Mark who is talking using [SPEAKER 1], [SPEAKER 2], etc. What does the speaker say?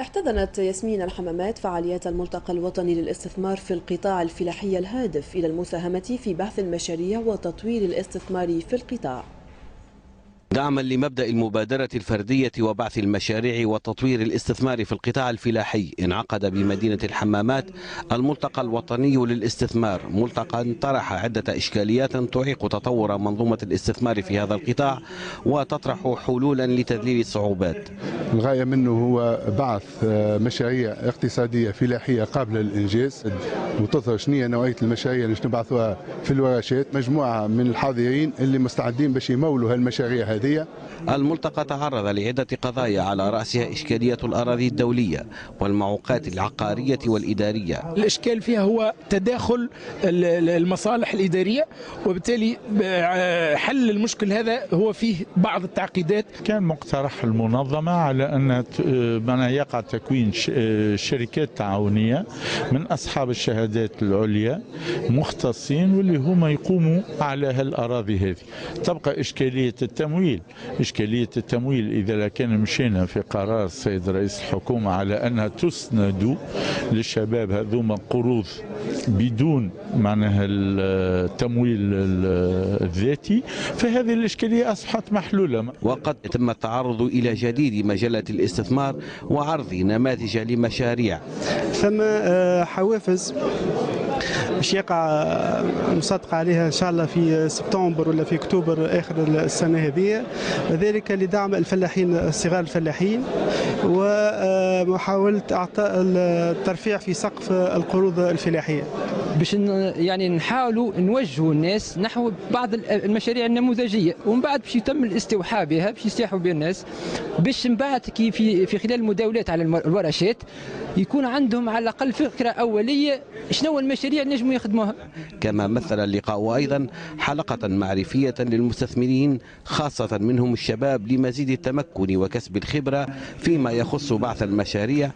[SPEAKER 1] احتضنت ياسمين الحمامات فعاليات الملتقى الوطني للاستثمار في القطاع الفلاحي الهادف إلى المساهمة في بحث المشاريع وتطوير الاستثمار في القطاع.
[SPEAKER 2] دعما لمبدأ المبادرة الفردية وبعث المشاريع وتطوير الاستثمار في القطاع الفلاحي، انعقد بمدينة الحمامات الملتقى الوطني للاستثمار، ملتقى طرح عدة إشكاليات تعيق تطور منظومة الاستثمار في هذا القطاع وتطرح حلولا لتذليل الصعوبات.
[SPEAKER 3] الغاية منه هو بعث مشاريع اقتصادية فلاحية قابلة للإنجاز، وتظهر شنية نوعية المشاريع اللي نبعثوها في الورشات. مجموعة من الحاضرين اللي مستعدين باش يمولوا هالمشاريع هذه.
[SPEAKER 2] الملتقى تعرض لعدة قضايا على رأسها إشكالية الأراضي الدولية والمعوقات العقارية والإدارية.
[SPEAKER 4] الإشكال فيها هو تداخل المصالح الإدارية، وبالتالي حل المشكل هذا هو فيه بعض التعقيدات.
[SPEAKER 5] كان مقترح المنظمة على أن يقع تكوين شركات تعاونية من أصحاب الشهادات العليا مختصين واللي هما يقوموا على هالأراضي هذه. تبقى إشكالية التمويل إذا كان مشينا في قرار السيد رئيس الحكومة على أنها تسند للشباب هذوما قروض بدون معناها التمويل الذاتي، فهذه الإشكالية أصبحت محلولة.
[SPEAKER 2] وقد تم التعرض إلى جديد مجلة الاستثمار وعرض نماذج لمشاريع.
[SPEAKER 6] ثم حوافز باش يقع مصدق عليها ان شاء الله في سبتمبر ولا في اكتوبر اخر السنه هذه، ذلك لدعم الفلاحين صغار الفلاحين ومحاوله اعطاء الترفيع في سقف القروض الفلاحيه،
[SPEAKER 7] باش يعني نحاولوا نوجهوا الناس نحو بعض المشاريع النموذجيه، ومن بعد باش يتم الاستوحاء بها، باش يستيحوا بها الناس، باش من بعد في خلال المداولات على الورشات يكون عندهم على الاقل فكره اوليه شنو المشاريع اللي نجموا يخدموها.
[SPEAKER 2] كما مثل اللقاء ايضا حلقه معرفيه للمستثمرين خاصه منهم الشباب لمزيد التمكن وكسب الخبره فيما يخص بعث المشاريع.